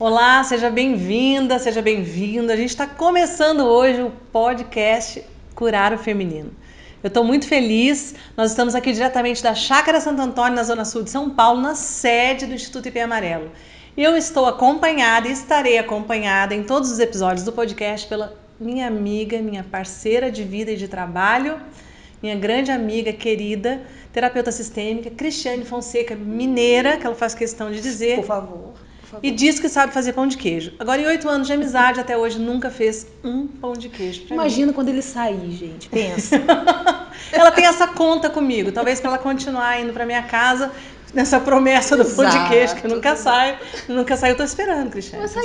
Olá, seja bem-vinda, seja bem-vindo. A gente está começando hoje o podcast Curar o Feminino. Eu estou muito feliz, nós estamos aqui diretamente da Chácara Santo Antônio, na Zona Sul de São Paulo, na sede do Instituto IP Amarelo. Eu estou acompanhada e estarei acompanhada em todos os episódios do podcast pela minha amiga, minha parceira de vida e de trabalho, minha grande amiga, querida, terapeuta sistêmica, Cristiane Fonseca, mineira, que ela faz questão de dizer. Por favor. E diz que sabe fazer pão de queijo. Agora, em 8 anos de amizade, até hoje, nunca fez um pão de queijo pra Imagina mim. quando ele sair, gente. Pensa. Ela tem essa conta comigo. Talvez para ela continuar indo pra minha casa nessa promessa do pão de queijo, que nunca sai. Nunca sai. Eu tô esperando, Cristiane. Vai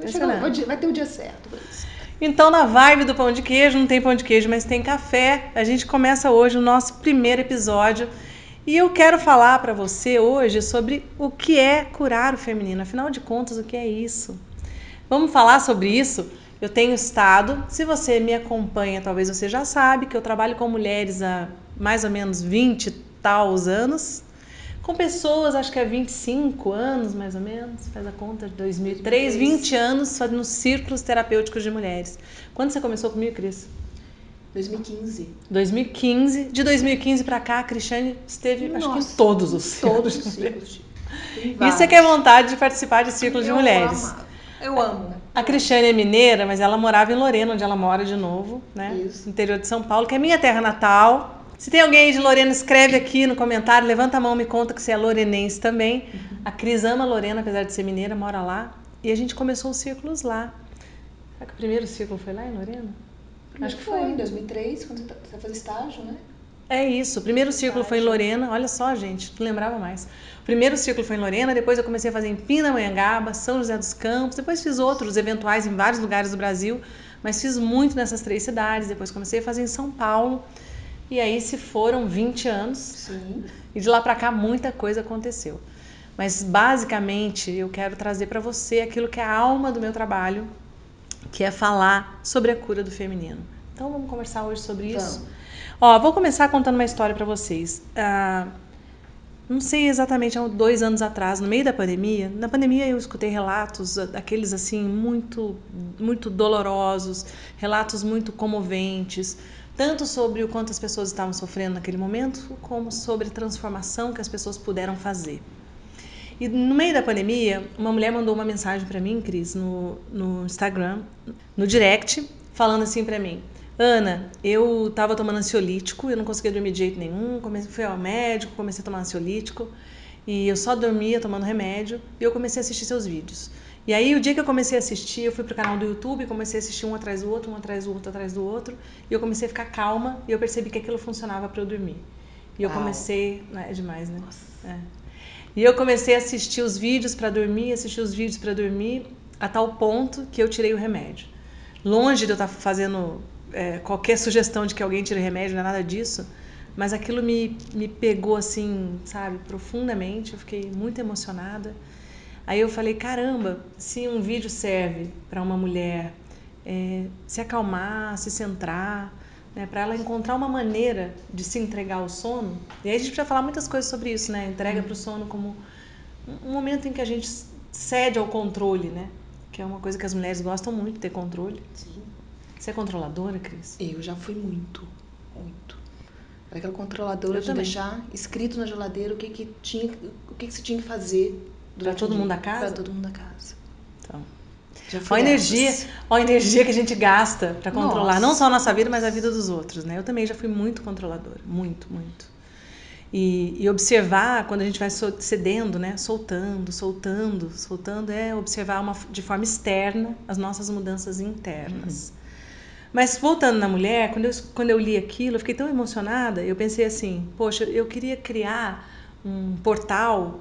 sair. Vai ter o dia certo pra isso. Então, na vibe do pão de queijo, não tem pão de queijo, mas tem café. A gente começa hoje o nosso primeiro episódio. E eu quero falar para você hoje sobre o que é curar o feminino. Afinal de contas, o que é isso? Vamos falar sobre isso? Eu tenho estado, se você me acompanha, talvez você já sabe que eu trabalho com mulheres há mais ou menos 20 e tal anos, com pessoas, acho que há 25 anos mais ou menos, faz a conta, de 2003, 20 anos fazendo círculos terapêuticos de mulheres. Quando você começou comigo, Cris? 2015. De 2015 para cá, a Cristiane esteve, acho que em todos os círculos. Isso é que é vontade de participar de círculos de mulheres. Eu amo. A Cristiane é mineira, mas ela morava em Lorena, onde ela mora de novo, né? Isso. No interior de São Paulo, que é minha terra natal. Se tem alguém de Lorena, escreve aqui no comentário, levanta a mão, me conta que você é lorenense também. A Cris ama Lorena, apesar de ser mineira, mora lá. E a gente começou os círculos lá. Será que o primeiro círculo foi lá em Lorena? Acho que foi em 2003, quando você fazia estágio, né? É isso, o primeiro círculo foi em Lorena, olha só, gente, não lembrava mais. O primeiro círculo foi em Lorena, depois eu comecei a fazer em Pindamonhangaba, São José dos Campos, depois fiz outros eventuais em vários lugares do Brasil, mas fiz muito nessas 3 cidades, depois comecei a fazer em São Paulo, e aí se foram 20 anos. Sim. E de lá pra cá muita coisa aconteceu. Mas basicamente eu quero trazer pra você aquilo que é a alma do meu trabalho, que é falar sobre a cura do feminino. Então vamos conversar hoje sobre isso? Ó, vou começar contando uma história para vocês. Não sei exatamente, há 2 anos atrás, no meio da pandemia, na pandemia eu escutei relatos, aqueles assim, muito, muito dolorosos, relatos muito comoventes, tanto sobre o quanto as pessoas estavam sofrendo naquele momento, como sobre a transformação que as pessoas puderam fazer. E no meio da pandemia, uma mulher mandou uma mensagem para mim, Cris, no Instagram, no direct, falando assim para mim: Ana, eu tava tomando ansiolítico, eu não conseguia dormir de jeito nenhum, fui ao médico, comecei a tomar ansiolítico, e eu só dormia tomando remédio, e eu comecei a assistir seus vídeos. E aí, o dia que eu comecei a assistir, eu fui pro canal do YouTube, comecei a assistir um atrás do outro, um atrás do outro, atrás do outro, e eu comecei a ficar calma, e eu percebi que aquilo funcionava para eu dormir. E eu comecei... É demais, né? Nossa. É. E eu comecei a assistir os vídeos para dormir, a tal ponto que eu tirei o remédio. Longe de eu estar fazendo qualquer sugestão de que alguém tire remédio, não é nada disso, mas aquilo me pegou assim, sabe, profundamente, eu fiquei muito emocionada. Aí eu falei, caramba, se um vídeo serve para uma mulher se acalmar, se centrar, né, para ela encontrar uma maneira de se entregar ao sono. E aí a gente precisa falar muitas coisas sobre isso, né? Entrega para o sono como um momento em que a gente cede ao controle, né? Que é uma coisa que as mulheres gostam muito de ter controle. Sim. Você é controladora, Cris? Eu já fui muito. Era aquela controladora de também. deixar escrito na geladeira o que você tinha que fazer Para todo mundo da casa? Para todo mundo da casa. Então, Já Olha fui a energia que a gente gasta para controlar, Nossa. não só a nossa vida, mas a vida dos outros, né? Eu também já fui muito controladora, muito, muito. E observar, quando a gente vai cedendo, né? Soltando, é observar de forma externa as nossas mudanças internas. Mas voltando na mulher, quando eu li aquilo, eu fiquei tão emocionada, eu pensei assim, poxa, eu queria criar um portal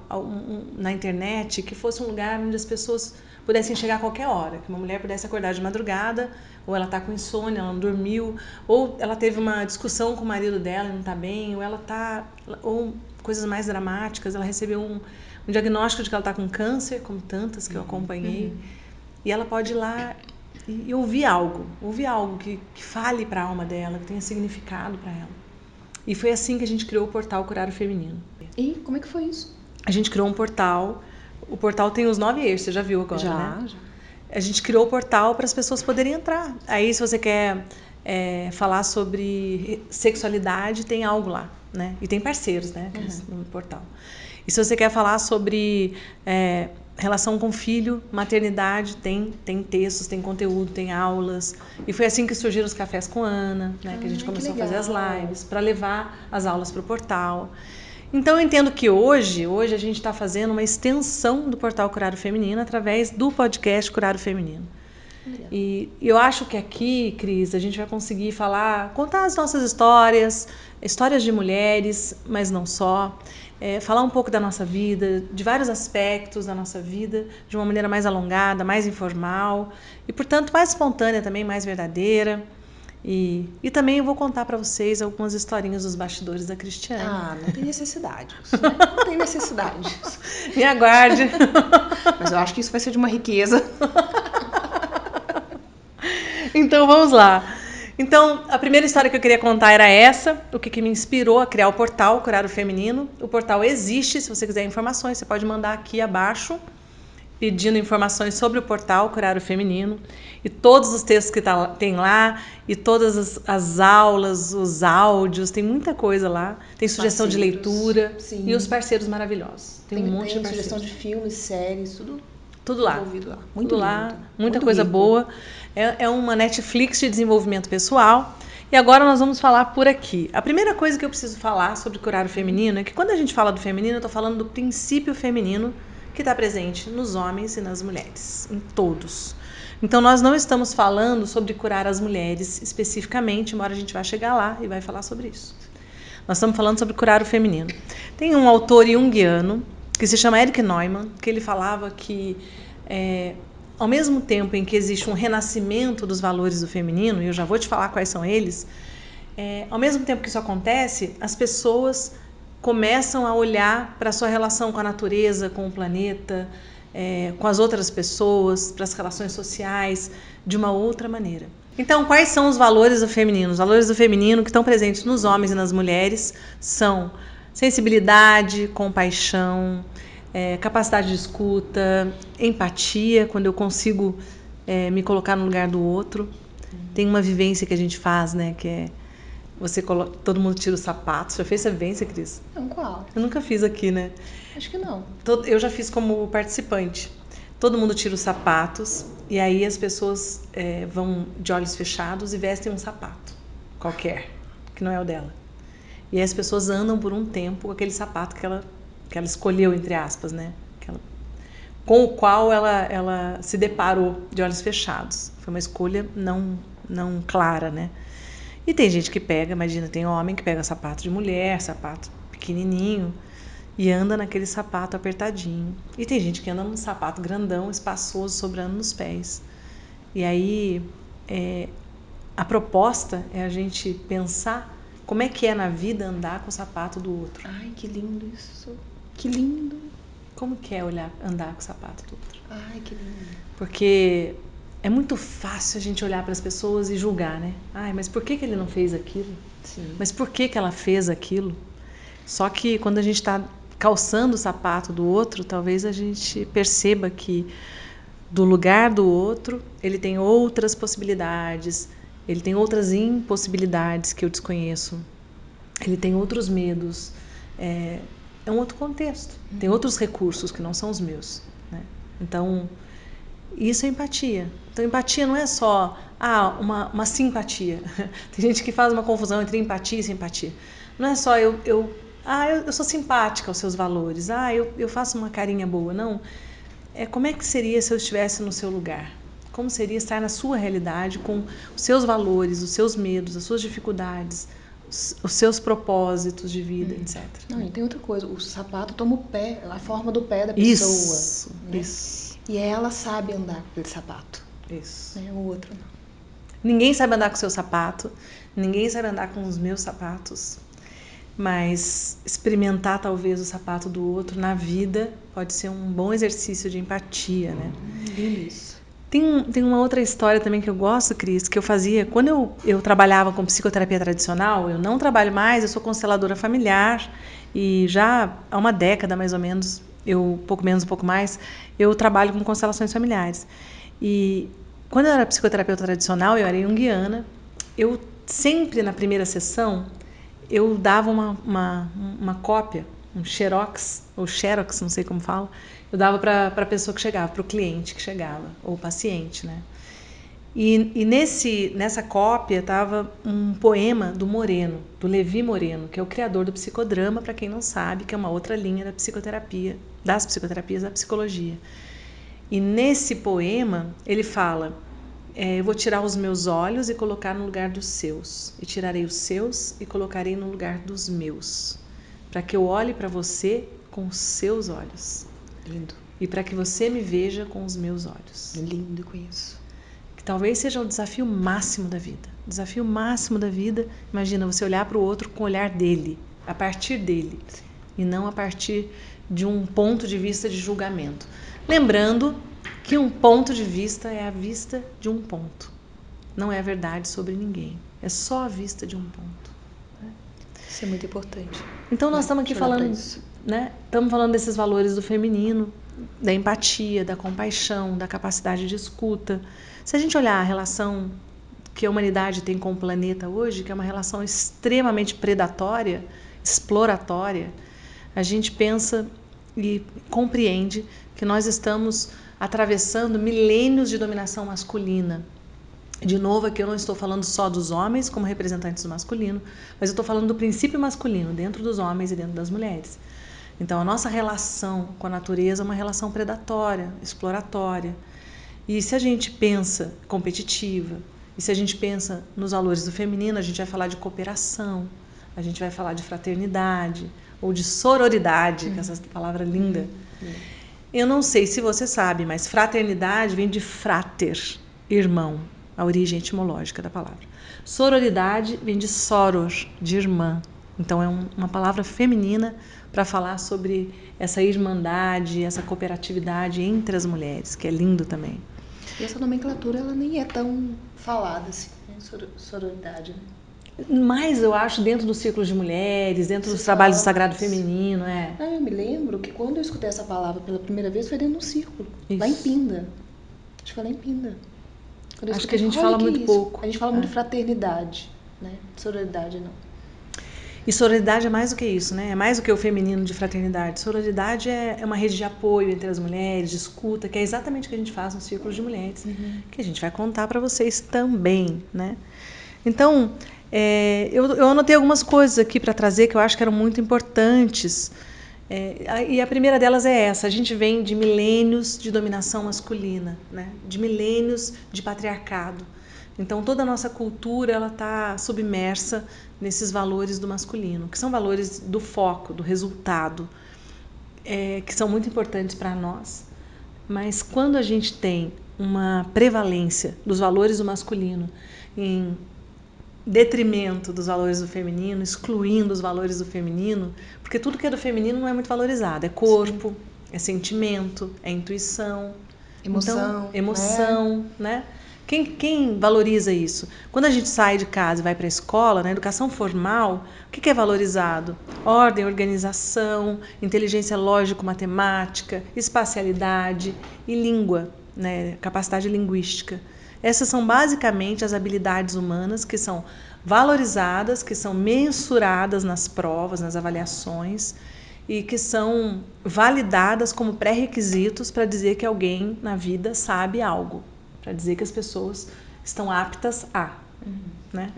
na internet que fosse um lugar onde as pessoas pudessem chegar a qualquer hora, que uma mulher pudesse acordar de madrugada, ou ela tá com insônia, ela não dormiu, ou ela teve uma discussão com o marido dela e não tá bem, ou coisas mais dramáticas, ela recebeu um diagnóstico de que ela tá com câncer, como tantas que eu acompanhei, e ela pode ir lá e ouvir algo que fale para a alma dela, que tenha significado para ela. E foi assim que a gente criou o portal Curar o Feminino. E como é que foi isso? A gente criou um portal O portal tem os 9 eixos, você já viu agora, né? Já. A gente criou o portal para as pessoas poderem entrar. Aí, se você quer falar sobre sexualidade, tem algo lá, né? E tem parceiros, né, no portal. E se você quer falar sobre relação com filho, maternidade, tem textos, tem conteúdo, tem aulas. E foi assim que surgiram os cafés com Ana, né? Que a gente começou a fazer as lives para levar as aulas para o portal. Então, eu entendo que hoje a gente está fazendo uma extensão do portal Curar o Feminino através do podcast Curar o Feminino. E eu acho que aqui, Cris, a gente vai conseguir contar as nossas histórias de mulheres, mas não só, falar um pouco da nossa vida, de vários aspectos da nossa vida, de uma maneira mais alongada, mais informal e, portanto, mais espontânea também, mais verdadeira. E também eu vou contar para vocês algumas historinhas dos bastidores da Cristiane. Ah, não tem necessidade. Não tem necessidade. Me aguarde. Mas eu acho que isso vai ser de uma riqueza. Então, vamos lá. Então, a primeira história que eu queria contar era essa, o que me inspirou a criar o portal Curar o Feminino. O portal existe, se você quiser informações, você pode mandar aqui abaixo, pedindo informações sobre o portal Curar o Feminino. E todos os textos que tem lá, e todas as aulas, os áudios, tem muita coisa lá. Tem sugestão de leitura. Sim. E os parceiros maravilhosos. Tem um monte de parceiros. Sugestão de filmes, séries, tudo lá. Envolvido lá. Muito lá, lindo. muita Muito coisa rico. boa. É uma Netflix de desenvolvimento pessoal. E agora nós vamos falar por aqui. A primeira coisa que eu preciso falar sobre curar o feminino é que quando a gente fala do feminino, eu estou falando do princípio feminino que está presente nos homens e nas mulheres, em todos. Então nós não estamos falando sobre curar as mulheres especificamente, embora a gente vá chegar lá e vai falar sobre isso. Nós estamos falando sobre curar o feminino. Tem um autor junguiano que se chama Erich Neumann, que ele falava que ao mesmo tempo em que existe um renascimento dos valores do feminino, e eu já vou te falar quais são eles, ao mesmo tempo que isso acontece, as pessoas começam a olhar para a sua relação com a natureza, com o planeta, com as outras pessoas, para as relações sociais, de uma outra maneira. Então, quais são os valores do feminino? Os valores do feminino que estão presentes nos homens e nas mulheres são sensibilidade, compaixão, capacidade de escuta, empatia, quando eu consigo me colocar no lugar do outro. Tem uma vivência que a gente faz, né, que é todo mundo tira os sapatos. Já fez essa vivência, Cris? Não, qual? Eu nunca fiz aqui, né? Acho que não. Eu já fiz como participante. Todo mundo tira os sapatos e aí as pessoas vão de olhos fechados e vestem um sapato qualquer, que não é o dela. E aí as pessoas andam por um tempo com aquele sapato que ela escolheu, entre aspas, né? Com o qual ela se deparou de olhos fechados. Foi uma escolha não clara, né? E tem gente que pega, imagina, tem homem que pega sapato de mulher, sapato pequenininho, e anda naquele sapato apertadinho. E tem gente que anda num sapato grandão, espaçoso, sobrando nos pés. E aí a proposta é a gente pensar como é que é na vida andar com o sapato do outro. Ai, que lindo isso. Que lindo. Como que é andar com o sapato do outro? Ai, que lindo. Porque é muito fácil a gente olhar para as pessoas e julgar, né? Ai, mas por que ele não fez aquilo? Sim. Mas por que ela fez aquilo? Só que quando a gente está calçando o sapato do outro, talvez a gente perceba que do lugar do outro, ele tem outras possibilidades, ele tem outras impossibilidades que eu desconheço, ele tem outros medos, é um outro contexto, tem outros recursos que não são os meus, né? Então, isso é empatia. Então, empatia não é só uma simpatia. Tem gente que faz uma confusão entre empatia e simpatia. Não é só eu sou simpática aos seus valores, eu faço uma carinha boa. Não. Como é que seria se eu estivesse no seu lugar? Como seria estar na sua realidade com os seus valores, os seus medos, as suas dificuldades, os seus propósitos de vida, etc. Não, e tem outra coisa, o sapato toma a forma do pé da pessoa. Isso, né? isso. E ela sabe andar com aquele sapato. Isso. O outro não. Ninguém sabe andar com o seu sapato, ninguém sabe andar com os meus sapatos, mas experimentar talvez o sapato do outro na vida pode ser um bom exercício de empatia, né? Lindo isso. Tem uma outra história também que eu gosto, Cris, que eu fazia quando eu trabalhava com psicoterapia tradicional. Eu não trabalho mais, eu sou consteladora familiar e já há uma década mais ou menos eu pouco menos, um pouco mais, eu trabalho com constelações familiares. E quando eu era psicoterapeuta tradicional, eu era junguiana, eu sempre na primeira sessão, eu dava uma cópia, um xerox, ou xerox, não sei como fala, eu dava para a pessoa que chegava, para o cliente que chegava, ou paciente, né? E nessa cópia estava um poema do Moreno, do Levi Moreno, que é o criador do psicodrama, para quem não sabe, que é uma outra linha da psicoterapia, das psicoterapias da psicologia. E nesse poema ele fala: eu vou tirar os meus olhos e colocar no lugar dos seus, e tirarei os seus e colocarei no lugar dos meus, para que eu olhe para você com os seus olhos. Lindo. E para que você me veja com os meus olhos. Lindo com isso. Talvez seja o desafio máximo da vida. O desafio máximo da vida, imagina você olhar para o outro com o olhar dele, a partir dele, e não a partir de um ponto de vista de julgamento. Lembrando que um ponto de vista é a vista de um ponto. Não é a verdade sobre ninguém. É só a vista de um ponto. Isso é muito importante. Então nós estamos aqui falando, né? Estamos falando desses valores do feminino, da empatia, da compaixão, da capacidade de escuta. Se a gente olhar a relação que a humanidade tem com o planeta hoje, que é uma relação extremamente predatória, exploratória, a gente pensa e compreende que nós estamos atravessando milênios de dominação masculina. De novo, aqui eu não estou falando só dos homens como representantes do masculino, mas eu estou falando do princípio masculino dentro dos homens e dentro das mulheres. Então, a nossa relação com a natureza é uma relação predatória, exploratória. E se a gente pensa competitiva, e se a gente pensa nos valores do feminino, a gente vai falar de cooperação, a gente vai falar de fraternidade, ou de sororidade, que é essa palavra linda. Eu não sei se você sabe, mas fraternidade vem de frater, irmão, a origem etimológica da palavra. Sororidade vem de soror, de irmã. Então é uma palavra feminina para falar sobre essa irmandade, essa cooperatividade entre as mulheres, que é lindo também. E essa nomenclatura ela nem é tão falada assim, né? Sororidade, né? Mas eu acho dentro dos círculos de mulheres, dentro dos trabalhos do sagrado feminino, eu me lembro que quando eu escutei essa palavra pela primeira vez foi dentro de um círculo, lá em Pinda. Acho que foi lá em Pinda. Acho que a gente fala muito pouco. A gente fala muito de fraternidade, né? Sororidade não. E sororidade é mais do que isso, né? É mais do que o feminino de fraternidade. Sororidade é uma rede de apoio entre as mulheres, de escuta, que é exatamente o que a gente faz no círculo de mulheres, que a gente vai contar para vocês também, né? Então, eu anotei algumas coisas aqui para trazer que eu acho que eram muito importantes. E a primeira delas é essa: a gente vem de milênios de dominação masculina, né? De milênios de patriarcado. Então toda a nossa cultura ela está submersa nesses valores do masculino, que são valores do foco, do resultado, que são muito importantes para nós. Mas quando a gente tem uma prevalência dos valores do masculino em detrimento dos valores do feminino, excluindo os valores do feminino, porque tudo que é do feminino não é muito valorizado. É corpo, sim, é sentimento, é intuição, emoção, né? Quem valoriza isso? Quando a gente sai de casa e vai para a escola, na educação formal, o que é valorizado? Ordem, organização, inteligência lógico-matemática, espacialidade e língua, né? Capacidade linguística. Essas são basicamente as habilidades humanas que são valorizadas, que são mensuradas nas provas, nas avaliações e que são validadas como pré-requisitos para dizer que alguém na vida sabe algo, para dizer que as pessoas estão aptas a, né?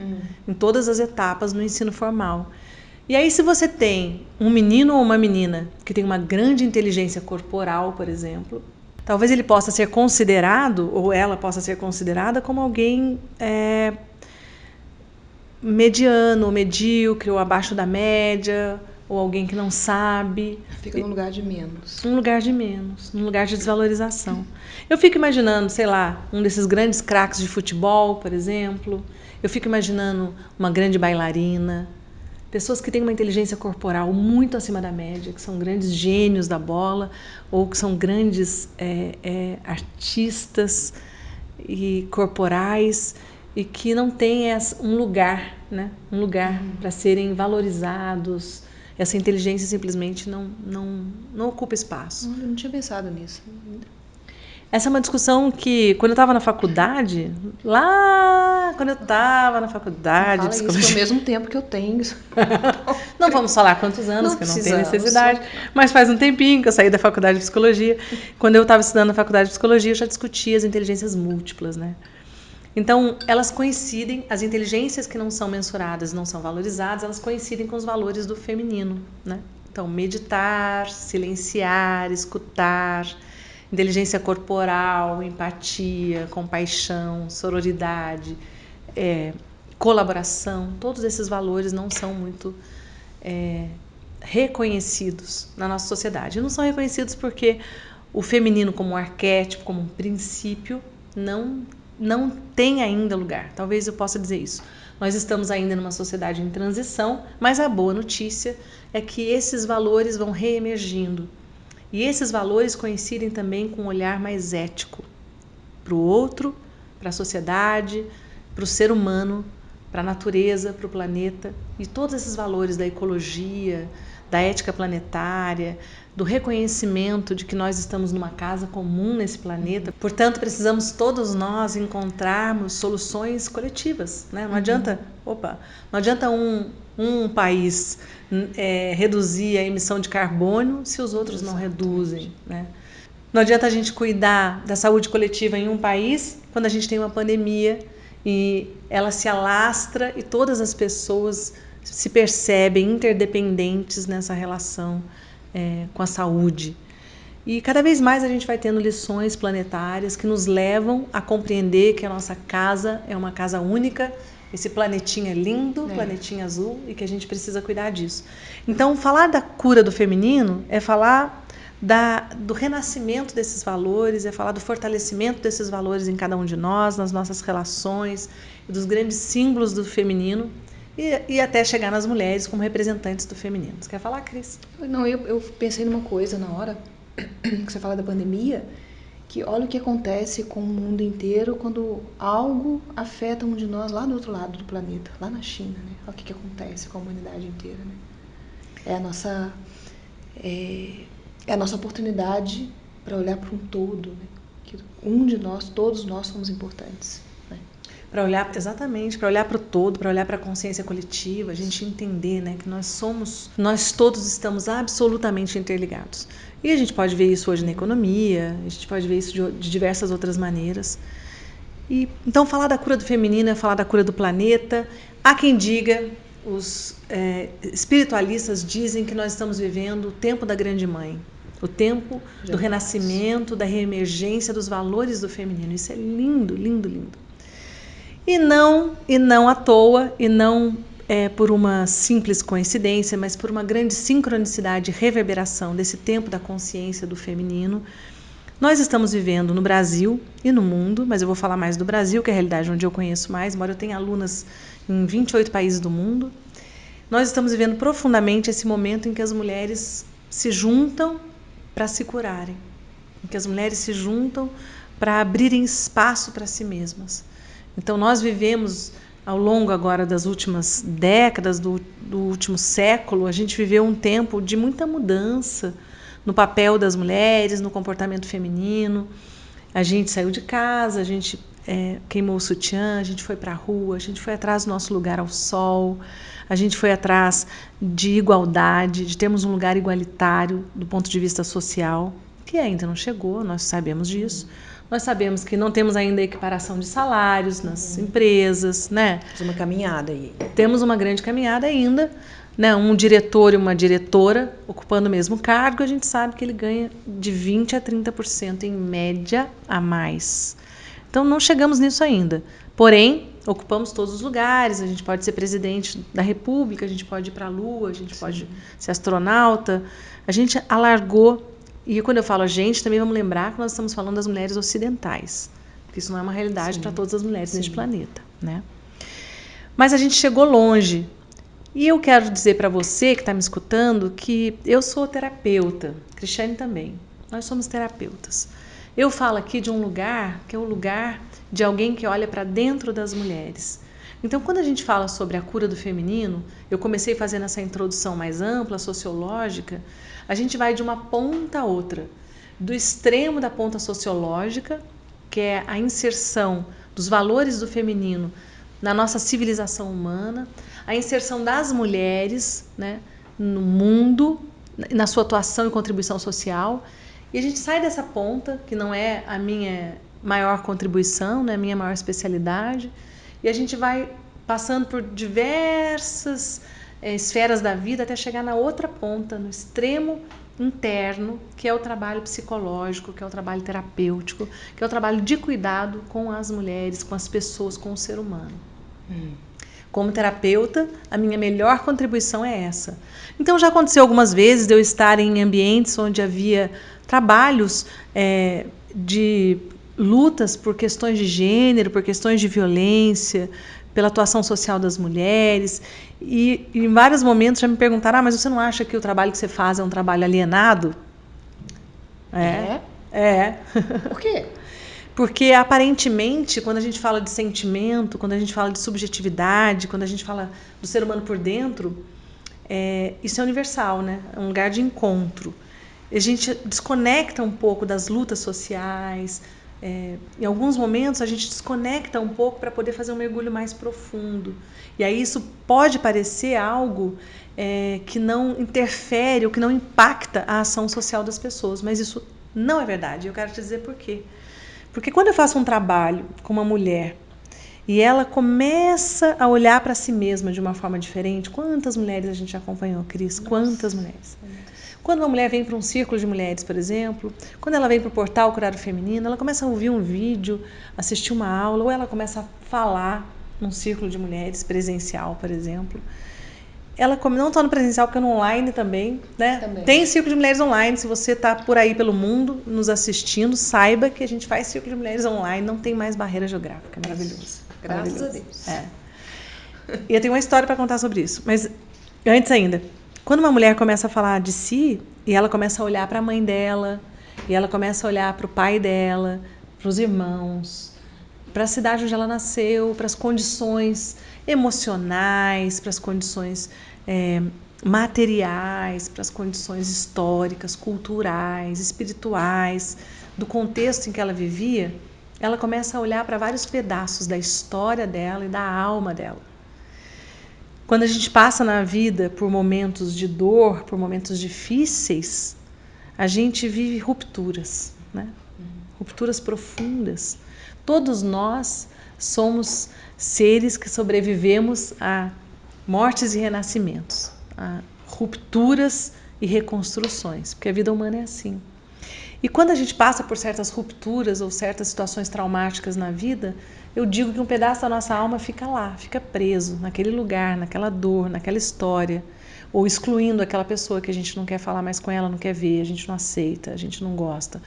Em todas as etapas no ensino formal. E aí, se você tem um menino ou uma menina que tem uma grande inteligência corporal, por exemplo, talvez ele possa ser considerado, ou ela possa ser considerada como alguém mediano, ou medíocre, ou abaixo da média, ou alguém que não sabe. Fica num lugar de menos. Um lugar de menos, um lugar de desvalorização. Eu fico imaginando, sei lá, um desses grandes craques de futebol, por exemplo. Eu fico imaginando uma grande bailarina. Pessoas que têm uma inteligência corporal muito acima da média, que são grandes gênios da bola, ou que são grandes artistas e corporais, e que não têm um lugar, né? Um lugar para serem valorizados, essa inteligência simplesmente não ocupa espaço. Eu não tinha pensado nisso. Essa é uma discussão que, quando eu estava na faculdade, Fala psicologia... isso ao mesmo tempo que eu tenho. Não vamos falar quantos anos, Não que não tem precisamos. necessidade, mas faz um tempinho que eu saí da faculdade de psicologia. Quando eu estava estudando na faculdade de psicologia, eu já discutia as inteligências múltiplas, né? Então, elas coincidem, as inteligências que não são mensuradas, não são valorizadas, elas coincidem com os valores do feminino, né? Então, meditar, silenciar, escutar, inteligência corporal, empatia, compaixão, sororidade, colaboração, todos esses valores não são muito reconhecidos na nossa sociedade. E não são reconhecidos porque o feminino como um arquétipo, como um princípio, não tem ainda lugar. Talvez eu possa dizer isso. Nós estamos ainda numa sociedade em transição, mas a boa notícia é que esses valores vão reemergindo. E esses valores coincidem também com um olhar mais ético para o outro, para a sociedade, para o ser humano, para a natureza, para o planeta. E todos esses valores da ecologia, da ética planetária, do reconhecimento de que nós estamos numa casa comum nesse planeta. Portanto, precisamos todos nós encontrarmos soluções coletivas, né? Não adianta um país reduzir a emissão de carbono se os outros não reduzem, né? Não adianta a gente cuidar da saúde coletiva em um país quando a gente tem uma pandemia e ela se alastra e todas as pessoas se percebem interdependentes nessa relação com a saúde. E cada vez mais a gente vai tendo lições planetárias que nos levam a compreender que a nossa casa é uma casa única, esse planetinha lindo, planetinha azul, e que a gente precisa cuidar disso. Então, falar da cura do feminino é falar do renascimento desses valores, é falar do fortalecimento desses valores em cada um de nós, nas nossas relações, e dos grandes símbolos do feminino, e até chegar nas mulheres como representantes do feminino. Você quer falar, Cris? Não, eu pensei numa coisa na hora que você fala da pandemia, que olha o que acontece com o mundo inteiro quando algo afeta um de nós lá do outro lado do planeta, lá na China, né? Olha o que acontece com a humanidade inteira, né? É a nossa oportunidade para olhar para um todo, né? Que um de nós, todos nós somos importantes, né? Para olhar, exatamente, para olhar para o todo, para olhar para a consciência coletiva, a gente entender, né, que nós todos estamos absolutamente interligados. E a gente pode ver isso hoje na economia, a gente pode ver isso de diversas outras maneiras. E então falar da cura do feminino é falar da cura do planeta. Há quem diga, os espiritualistas dizem que nós estamos vivendo o tempo da Grande Mãe, o tempo do renascimento, da reemergência dos valores do feminino. Isso é lindo, lindo, lindo. E não à toa, e não por uma simples coincidência, mas por uma grande sincronicidade e reverberação desse tempo da consciência do feminino, nós estamos vivendo no Brasil e no mundo, mas eu vou falar mais do Brasil, que é a realidade onde eu conheço mais, embora eu tenha alunas em 28 países do mundo. Nós estamos vivendo profundamente esse momento em que as mulheres se juntam para se curarem, em que as mulheres se juntam para abrirem espaço para si mesmas. Então, nós vivemos, ao longo agora das últimas décadas, do último século, a gente viveu um tempo de muita mudança no papel das mulheres, no comportamento feminino. A gente saiu de casa, a gente queimou o sutiã, a gente foi para a rua, a gente foi atrás do nosso lugar ao sol, a gente foi atrás de igualdade, de termos um lugar igualitário do ponto de vista social, que ainda não chegou, nós sabemos disso. Nós sabemos que não temos ainda equiparação de salários nas empresas, né? Temos uma caminhada aí. Temos uma grande caminhada ainda, né? Um diretor e uma diretora ocupando o mesmo cargo, a gente sabe que ele ganha de 20% a 30% em média a mais. Então não chegamos nisso ainda. Porém, ocupamos todos os lugares, a gente pode ser presidente da República, a gente pode ir para a Lua, a gente pode ser astronauta. A gente alargou. E quando eu falo a gente, também vamos lembrar que nós estamos falando das mulheres ocidentais, porque isso não é uma realidade para todas as mulheres neste planeta, né? Mas a gente chegou longe. E eu quero dizer para você que está me escutando que eu sou terapeuta, Cristiane também. Nós somos terapeutas. Eu falo aqui de um lugar que é o lugar de alguém que olha para dentro das mulheres. Então, quando a gente fala sobre a cura do feminino, eu comecei fazendo essa introdução mais ampla, sociológica, a gente vai de uma ponta a outra. Do extremo da ponta sociológica, que é a inserção dos valores do feminino na nossa civilização humana, a inserção das mulheres, né, no mundo, na sua atuação e contribuição social. E a gente sai dessa ponta, que não é a minha maior contribuição, né, a minha maior especialidade, e a gente vai passando por diversas esferas da vida até chegar na outra ponta, no extremo interno, que é o trabalho psicológico, que é o trabalho terapêutico, que é o trabalho de cuidado com as mulheres, com as pessoas, com o ser humano. Como terapeuta, a minha melhor contribuição é essa. Então já aconteceu algumas vezes de eu estar em ambientes onde havia trabalhos de lutas por questões de gênero, por questões de violência, pela atuação social das mulheres. E em vários momentos já me perguntaram, mas você não acha que o trabalho que você faz é um trabalho alienado? É. Por quê? Porque, aparentemente, quando a gente fala de sentimento, quando a gente fala de subjetividade, quando a gente fala do ser humano por dentro, isso é universal, né? É um lugar de encontro. A gente desconecta um pouco das lutas sociais. Em alguns momentos, a gente desconecta um pouco para poder fazer um mergulho mais profundo. E aí isso pode parecer algo que não interfere ou que não impacta a ação social das pessoas. Mas isso não é verdade. Eu quero te dizer por quê. Porque quando eu faço um trabalho com uma mulher e ela começa a olhar para si mesma de uma forma diferente, quantas mulheres a gente acompanhou, Cris? Quantas mulheres? Quando uma mulher vem para um círculo de mulheres, por exemplo, quando ela vem para o portal Curar o Feminino, ela começa a ouvir um vídeo, assistir uma aula, ou ela começa a falar num círculo de mulheres presencial, por exemplo. Ela não está no presencial, porque no online também, né? Também. Tem círculo de mulheres online. Se você está por aí pelo mundo nos assistindo, saiba que a gente faz círculo de mulheres online, não tem mais barreira geográfica. É maravilhoso. Graças a Deus. E eu tenho uma história para contar sobre isso. Mas antes ainda, quando uma mulher começa a falar de si, e ela começa a olhar para a mãe dela, e ela começa a olhar para o pai dela, para os irmãos, para a cidade onde ela nasceu, para as condições emocionais, para as condições materiais, para as condições históricas, culturais, espirituais, do contexto em que ela vivia, ela começa a olhar para vários pedaços da história dela e da alma dela. Quando a gente passa na vida por momentos de dor, por momentos difíceis, a gente vive rupturas, né? Rupturas profundas. Todos nós somos seres que sobrevivemos a mortes e renascimentos, a rupturas e reconstruções, porque a vida humana é assim. E quando a gente passa por certas rupturas ou certas situações traumáticas na vida, eu digo que um pedaço da nossa alma fica lá, fica preso naquele lugar, naquela dor, naquela história, ou excluindo aquela pessoa que a gente não quer falar mais com ela, não quer ver, a gente não aceita, a gente não gosta,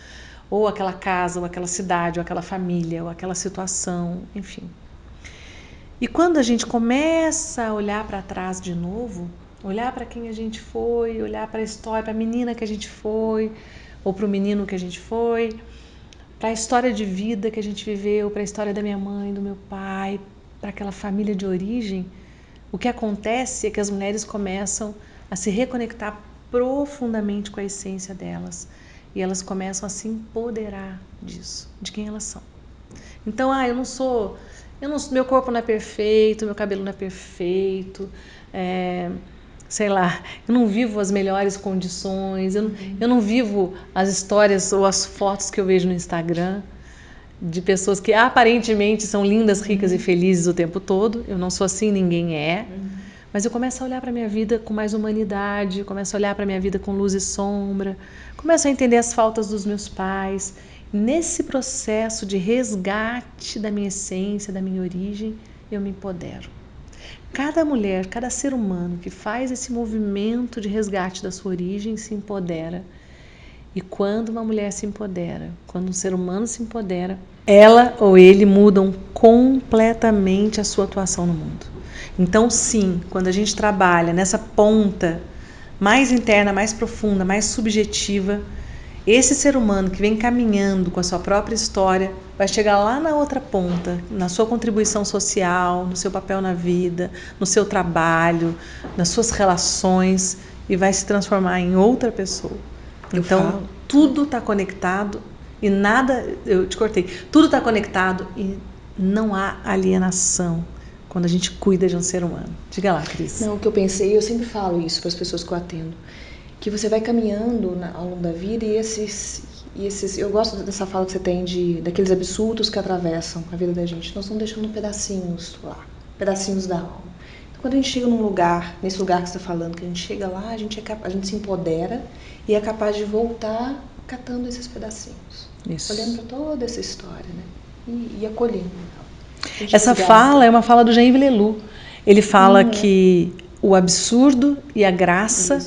ou aquela casa, ou aquela cidade, ou aquela família, ou aquela situação, enfim. E quando a gente começa a olhar para trás de novo, olhar para quem a gente foi, olhar para a história, para a menina que a gente foi, ou para o menino que a gente foi, para a história de vida que a gente viveu, para a história da minha mãe, do meu pai, para aquela família de origem, o que acontece é que as mulheres começam a se reconectar profundamente com a essência delas e elas começam a se empoderar disso, de quem elas são. Então, meu corpo não é perfeito, meu cabelo não é perfeito, sei lá, eu não vivo as melhores condições, eu não vivo as histórias ou as fotos que eu vejo no Instagram de pessoas que aparentemente são lindas, ricas e felizes o tempo todo. Eu não sou assim, ninguém é. Mas eu começo a olhar para a minha vida com mais humanidade, começo a olhar para a minha vida com luz e sombra, começo a entender as faltas dos meus pais. Nesse processo de resgate da minha essência, da minha origem, eu me empodero. Cada mulher, cada ser humano que faz esse movimento de resgate da sua origem se empodera. E quando uma mulher se empodera, quando um ser humano se empodera, ela ou ele mudam completamente a sua atuação no mundo. Então, sim, quando a gente trabalha nessa ponta mais interna, mais profunda, mais subjetiva, Esse ser humano que vem caminhando com a sua própria história vai chegar lá na outra ponta, na sua contribuição social, no seu papel na vida, no seu trabalho, nas suas relações e vai se transformar em outra pessoa. Então, tudo está conectado e nada... Eu te cortei. Tudo está conectado e não há alienação quando a gente cuida de um ser humano. Diga lá, Cris. Não, o que eu pensei, eu sempre falo isso para as pessoas que eu atendo, que você vai caminhando ao longo da vida e esses eu gosto dessa fala que você tem daqueles absurdos que atravessam a vida da gente. Nós estamos deixando pedacinhos lá, pedacinhos da alma. Então, quando a gente chega num lugar, nesse lugar que você está falando, que a gente chega lá, a gente se empodera e é capaz de voltar catando esses pedacinhos. Isso. Olhando para toda essa história, né? E acolhendo. Essa fala é uma fala do Jean Villelu. Ele fala que o absurdo e a graça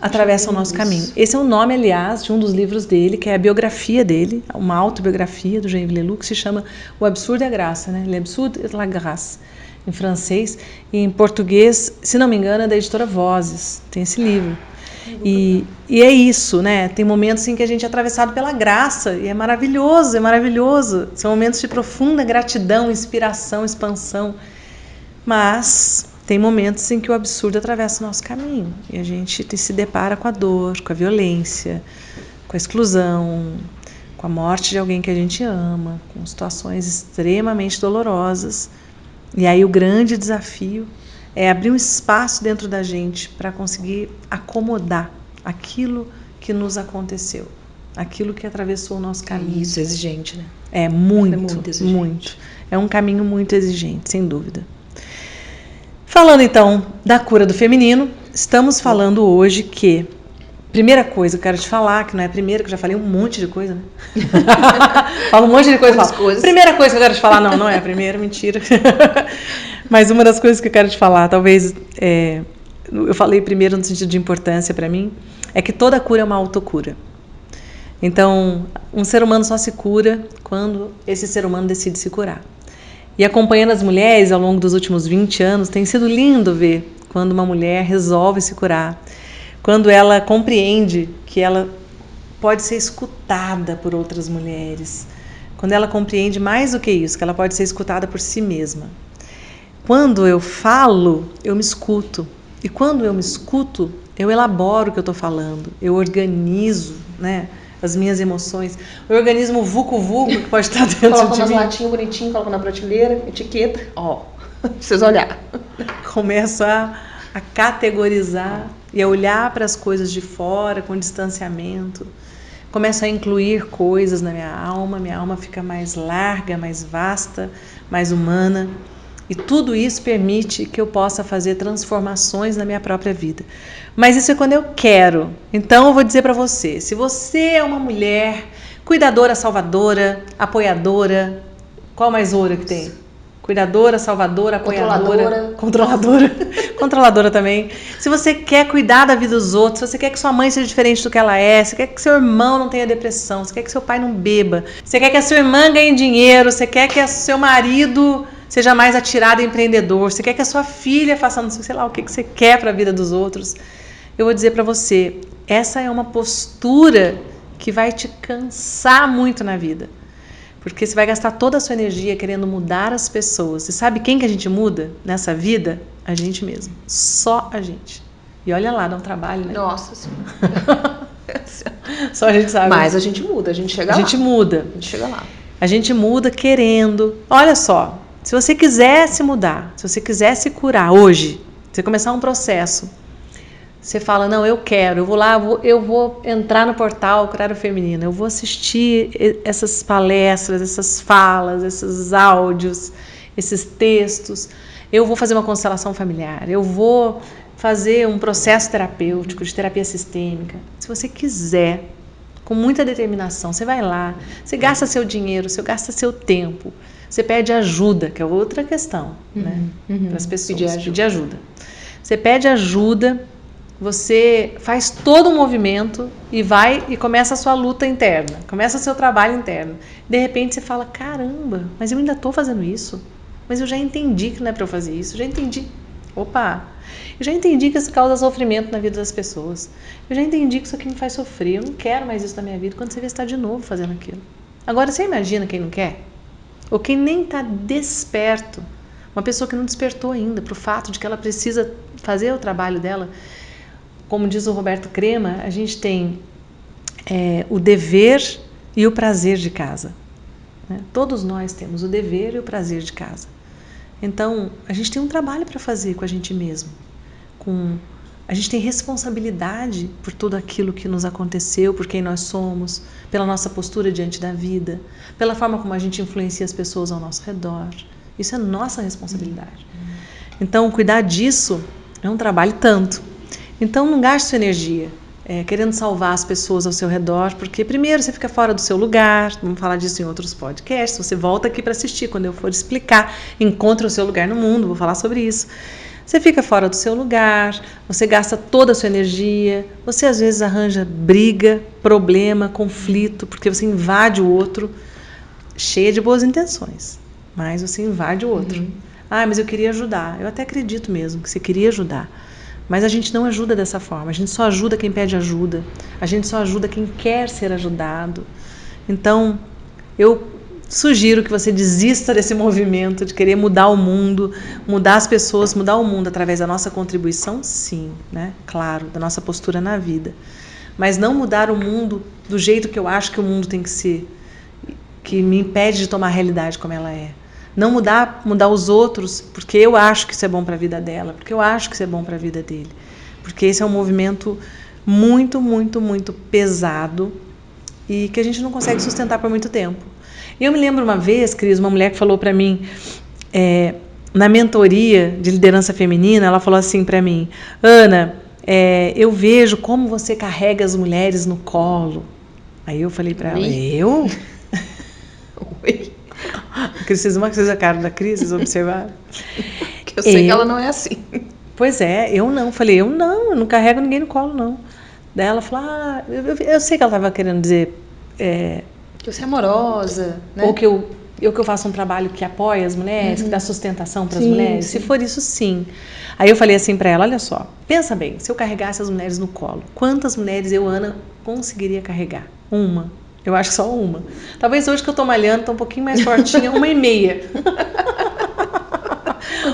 atravessam o nosso caminho. Esse é o nome, aliás, de um dos livros dele, que é a biografia dele, uma autobiografia do Jean Villelu, que se chama O Absurdo e a Graça, né? L'Absurde et la Grâce, em francês, e em português, se não me engano, é da editora Vozes, tem esse livro. E é isso, né? Tem momentos em que a gente é atravessado pela graça, e é maravilhoso, é maravilhoso. São momentos de profunda gratidão, inspiração, expansão. Mas tem momentos em que o absurdo atravessa o nosso caminho e a gente se depara com a dor, com a violência, com a exclusão, com a morte de alguém que a gente ama, com situações extremamente dolorosas. E aí o grande desafio é abrir um espaço dentro da gente para conseguir acomodar aquilo que nos aconteceu, aquilo que atravessou o nosso caminho. Isso, exigente, né? É muito exigente. Muito. É um caminho muito exigente, sem dúvida. Falando então da cura do feminino, estamos falando hoje que, primeira coisa que eu quero te falar, que não é a primeira, que eu já falei um monte de coisa, né? Falo um monte de coisa. Primeira coisa que eu quero te falar, não é a primeira, mentira. Mas uma das coisas que eu quero te falar, talvez, eu falei primeiro no sentido de importância para mim, é que toda cura é uma autocura. Então, um ser humano só se cura quando esse ser humano decide se curar. E acompanhando as mulheres ao longo dos últimos 20 anos, tem sido lindo ver quando uma mulher resolve se curar, quando ela compreende que ela pode ser escutada por outras mulheres, quando ela compreende mais do que isso, que ela pode ser escutada por si mesma. Quando eu falo, eu me escuto. E quando eu me escuto, eu elaboro o que eu estou falando, eu organizo, né, as minhas emoções. Eu organizo um vucu-vucu que pode estar dentro de mim. Coloca umas latinhas bonitinhas, coloca na prateleira, etiqueta, precisa olhar. Começo a categorizar e a olhar para as coisas de fora com distanciamento. Começo a incluir coisas na minha alma fica mais larga, mais vasta, mais humana. E tudo isso permite que eu possa fazer transformações na minha própria vida. Mas isso é quando eu quero. Então eu vou dizer para você, se você é uma mulher cuidadora, salvadora, apoiadora, qual mais oura que tem? Cuidadora, salvadora, apoiadora, controladora também. Se você quer cuidar da vida dos outros, se você quer que sua mãe seja diferente do que ela é, se você quer que seu irmão não tenha depressão, se você quer que seu pai não beba, se você quer que a sua irmã ganhe dinheiro, se você quer que seu marido seja mais atirado e empreendedor, você quer que a sua filha faça, não sei lá, o que você quer para a vida dos outros, eu vou dizer para você, essa é uma postura que vai te cansar muito na vida. Porque você vai gastar toda a sua energia querendo mudar as pessoas. Você sabe quem que a gente muda nessa vida? A gente mesmo. Só a gente. E olha lá, dá um trabalho, né? Nossa Senhora. Só a gente sabe. Mas a gente muda, a gente chega lá. A gente muda. A gente chega lá. A gente muda querendo. Olha só, se você quiser se mudar, se você quiser se curar hoje, você começar um processo, você fala, não, eu quero, eu vou lá, eu vou entrar no portal Curar o Feminino, eu vou assistir essas palestras, essas falas, esses áudios, esses textos, eu vou fazer uma constelação familiar, eu vou fazer um processo terapêutico, de terapia sistêmica. Se você quiser, com muita determinação, você vai lá, você gasta seu dinheiro, você gasta seu tempo, você pede ajuda, que é outra questão, né? Para as pessoas, pedir ajuda. Você pede ajuda, você faz todo um movimento e vai e começa a sua luta interna, começa o seu trabalho interno. De repente você fala, caramba, mas eu ainda estou fazendo isso, mas eu já entendi que não é para eu fazer isso, já entendi. Opa! Eu já entendi que isso causa sofrimento na vida das pessoas. Eu já entendi que isso aqui me faz sofrer. Eu não quero mais isso na minha vida. Quando você vê, você está de novo fazendo aquilo. Agora, você imagina quem não quer? Ou quem nem está desperto. Uma pessoa que não despertou ainda para o fato de que ela precisa fazer o trabalho dela. Como diz o Roberto Crema, a gente tem o dever e o prazer de casa. Né? Todos nós temos o dever e o prazer de casa. Então, a gente tem um trabalho para fazer com a gente mesmo. A gente tem responsabilidade por tudo aquilo que nos aconteceu, por quem nós somos, pela nossa postura diante da vida, pela forma como a gente influencia as pessoas ao nosso redor. Isso é nossa responsabilidade. Então, cuidar disso é um trabalho tanto. Então, não gaste sua energia querendo salvar as pessoas ao seu redor, porque primeiro você fica fora do seu lugar, vamos falar disso em outros podcasts, você volta aqui para assistir, quando eu for explicar, encontre o seu lugar no mundo, vou falar sobre isso. Você fica fora do seu lugar, você gasta toda a sua energia, você às vezes arranja briga, problema, conflito, porque você invade o outro, cheia de boas intenções, mas você invade o outro. Mas eu queria ajudar. Eu até acredito mesmo que você queria ajudar. Mas a gente não ajuda dessa forma. A gente só ajuda quem pede ajuda. A gente só ajuda quem quer ser ajudado. Então, eu sugiro que você desista desse movimento de querer mudar o mundo, mudar as pessoas, mudar o mundo através da nossa contribuição, sim, né? Claro, da nossa postura na vida. Mas não mudar o mundo do jeito que eu acho que o mundo tem que ser, que me impede de tomar a realidade como ela é. Não mudar os outros porque eu acho que isso é bom para a vida dela, porque eu acho que isso é bom para a vida dele. Porque esse é um movimento muito, muito, muito pesado e que a gente não consegue sustentar por muito tempo. E eu me lembro uma vez, Cris, uma mulher que falou para mim, na mentoria de liderança feminina, ela falou assim para mim: Ana, eu vejo como você carrega as mulheres no colo. Aí eu falei para ela: eu? Oi. Cris, vocês a cara da Cris, vocês observaram? Que eu sei que ela não é assim. Pois é, eu não. Falei, eu não carrego ninguém no colo, não. Daí ela falou, eu sei que ela estava querendo dizer... que você é amorosa, né? Ou que eu faço um trabalho que apoia as mulheres, que dá sustentação para as mulheres. Sim. Se for isso, sim. Aí eu falei assim para ela, olha só, pensa bem, se eu carregasse as mulheres no colo, quantas mulheres eu, Ana, conseguiria carregar? Uma. Eu acho que só uma. Talvez hoje que eu tô malhando, tô um pouquinho mais fortinha, 1,5.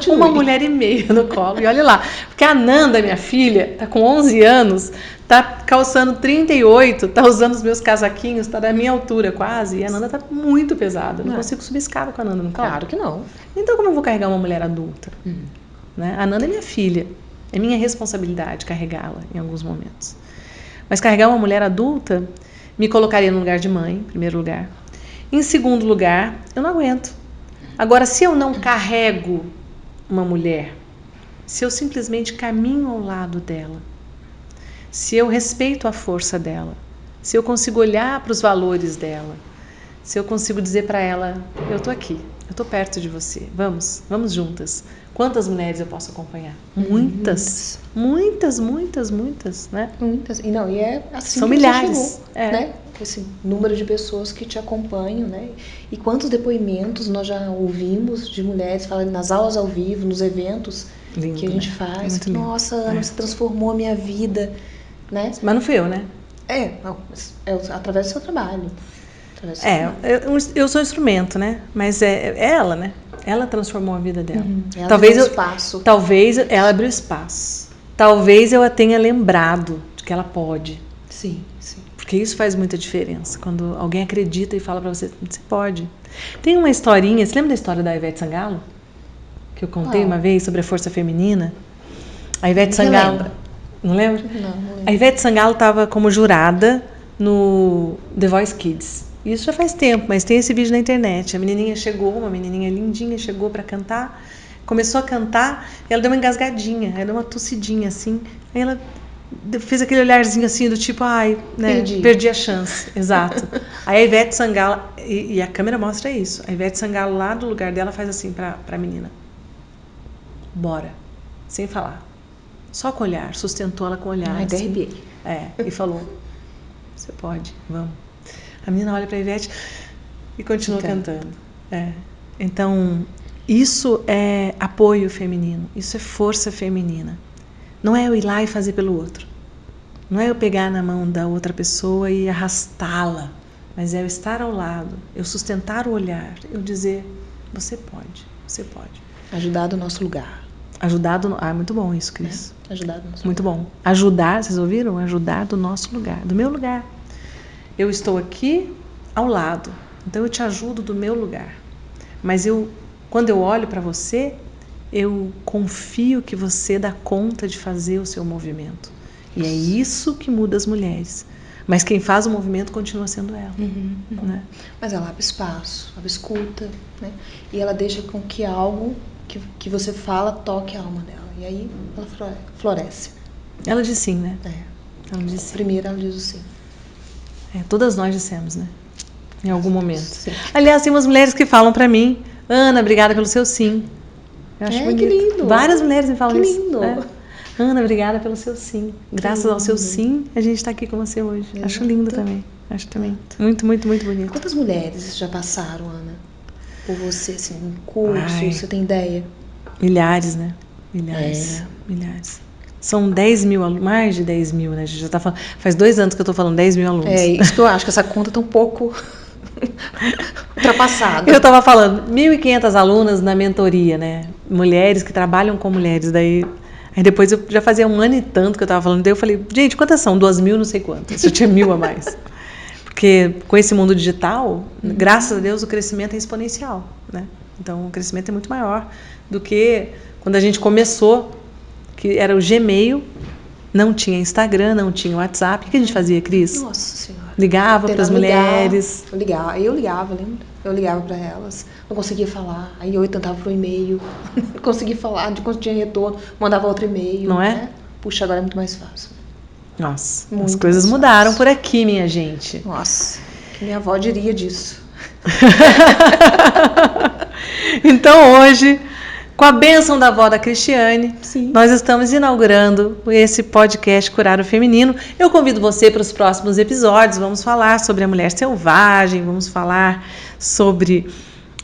Uma mulher e meia no colo. E olha lá, porque a Nanda, minha filha, tá com 11 anos, tá calçando 38, tá usando os meus casaquinhos, tá da minha altura quase, e a Nanda tá muito pesada. Eu não consigo subir escada com a Nanda no colo. Claro que não. Então como eu vou carregar uma mulher adulta? Né? A Nanda é minha filha. É minha responsabilidade carregá-la em alguns momentos. Mas carregar uma mulher adulta me colocaria no lugar de mãe, em primeiro lugar. Em segundo lugar, eu não aguento. Agora, se eu não carrego uma mulher, se eu simplesmente caminho ao lado dela, se eu respeito a força dela, se eu consigo olhar para os valores dela, se eu consigo dizer para ela, eu estou aqui, eu estou perto de você, vamos juntas. Quantas mulheres eu posso acompanhar? Muitas, muitas, muitas, muitas, né? Muitas. E é assim são que milhares, você chegou, né? Esse número de pessoas que te acompanham, né? E quantos depoimentos nós já ouvimos de mulheres falando nas aulas ao vivo, nos eventos lindo, que a gente faz. Nossa, Ana, você transformou a minha vida, né? Mas não fui eu, né? Através do seu trabalho. Eu sou instrumento, né? Mas é ela, né? Ela transformou a vida dela. Ela abriu espaço. Talvez ela abriu espaço. Talvez eu a tenha lembrado de que ela pode. Sim, sim. Porque isso faz muita diferença. Quando alguém acredita e fala pra você, você pode. Tem uma historinha, você lembra da história da Ivete Sangalo? Que eu contei uma vez sobre a força feminina? A Ivete Sangalo... Não lembra? Não lembro. A Ivete Sangalo estava como jurada no The Voice Kids. Isso já faz tempo, mas tem esse vídeo na internet. A menininha chegou, uma menininha lindinha, chegou para cantar, começou a cantar, e ela deu uma engasgadinha, ela deu uma tossidinha assim, aí ela fez aquele olharzinho assim do tipo, perdi a chance. Exato. Aí a Ivete Sangalo, e a câmera mostra isso, a Ivete Sangalo lá do lugar dela faz assim pra menina. Bora. Sem falar. Só com o olhar, sustentou ela com o olhar. Assim, e falou, você pode, vamos. A menina olha para a Ivete e continua cantando. Então, Isso é apoio feminino, isso é força feminina. Não é eu ir lá e fazer pelo outro. Não é eu pegar na mão da outra pessoa e arrastá-la, mas é eu estar ao lado, eu sustentar o olhar, eu dizer, você pode, você pode. Ajudar do nosso lugar. Ajudar do... Ah, muito bom isso, Cris. Ajudar do nosso Muito lugar. bom. Ajudar, vocês ouviram? Ajudar do nosso lugar, do meu lugar. Eu estou aqui ao lado, então eu te ajudo do meu lugar. Mas quando eu olho para você, eu confio que você dá conta de fazer o seu movimento. E é isso que muda as mulheres. Mas quem faz o movimento continua sendo ela. Né? Mas ela abre espaço, ela escuta, né? E ela deixa com que algo que você fala toque a alma dela. E aí ela floresce. Ela diz sim, né? Ela diz sim. Primeiro ela diz o sim. Todas nós dissemos, né? Em algum momento. Sim. Aliás, tem umas mulheres que falam pra mim, Ana, obrigada pelo seu sim. Eu acho bonito. Que lindo. Várias mulheres me falam que isso. lindo. Ana, obrigada pelo seu sim. Graças ao seu sim, a gente está aqui com você hoje. Exato. Acho lindo também. Acho também. Muito, muito, muito bonito. Quantas mulheres já passaram, Ana, por você, assim, em curso? Você tem ideia? Milhares, né? Milhares. Milhares. São 10 mil alunos, mais de 10 mil, né? A gente já tá falando, faz 2 anos que eu estou falando 10 mil alunos. É isso que eu acho, que essa conta tá um pouco ultrapassada. Eu estava falando, 1.500 alunas na mentoria, né? Mulheres que trabalham com mulheres. Aí depois eu já fazia 1 ano e tanto que eu estava falando. Daí eu falei, gente, quantas são? 2.000, não sei quantas. Eu tinha 1.000 a mais. Porque com esse mundo digital, graças a Deus, o crescimento é exponencial, né? Então o crescimento é muito maior do que quando a gente começou, que era o Gmail, não tinha Instagram, não tinha WhatsApp. O que a gente fazia, Cris? Nossa Senhora. Ligava para as mulheres. Eu ligava, lembra? Eu ligava para elas, não conseguia falar. Aí eu tentava pro e-mail, não conseguia falar, de quando tinha retorno, mandava outro e-mail. Não é? Né? Puxa, agora é muito mais fácil. Nossa, Muito as coisas mais mudaram fácil. por aqui, minha gente. Nossa, que minha avó diria disso. Então hoje, com a bênção da avó da Cristiane, Sim. nós estamos inaugurando esse podcast Curar o Feminino. Eu convido você para os próximos episódios. Vamos falar sobre a mulher selvagem, vamos falar sobre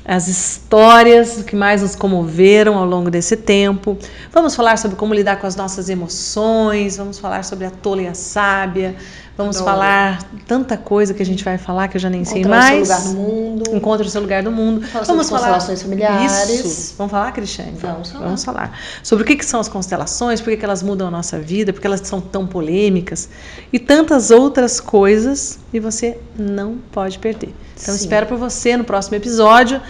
as histórias que mais nos comoveram ao longo desse tempo. Vamos falar sobre como lidar com as nossas emoções, vamos falar sobre a tola e a sábia, vamos falar tanta coisa que a gente vai falar que eu já nem sei mais. Encontrar o seu lugar no mundo. Encontre o seu lugar no mundo. Vamos falar sobre constelações familiares. Isso. Vamos falar, Cristiane? Vamos falar. Sobre o que são as constelações, por que elas mudam a nossa vida, por que elas são tão polêmicas e tantas outras coisas, e você não pode perder. Então, espero por você no próximo episódio.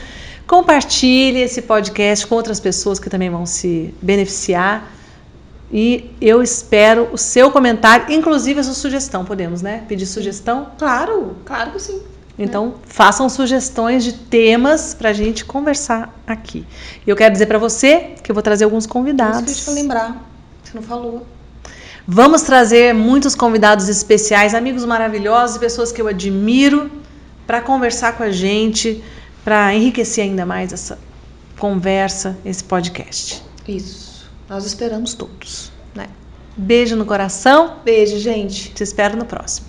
Compartilhe esse podcast com outras pessoas que também vão se beneficiar. E eu espero o seu comentário, inclusive a sua sugestão. Podemos, né? Pedir sugestão? Claro que sim. Então, façam sugestões de temas para a gente conversar aqui. E eu quero dizer para você que eu vou trazer alguns convidados. Deixa eu lembrar, você não falou. Vamos trazer muitos convidados especiais, amigos maravilhosos, pessoas que eu admiro, para conversar com a gente, para enriquecer ainda mais essa conversa, esse podcast. Isso. Nós esperamos todos, né? Beijo no coração. Beijo, gente. Te espero no próximo.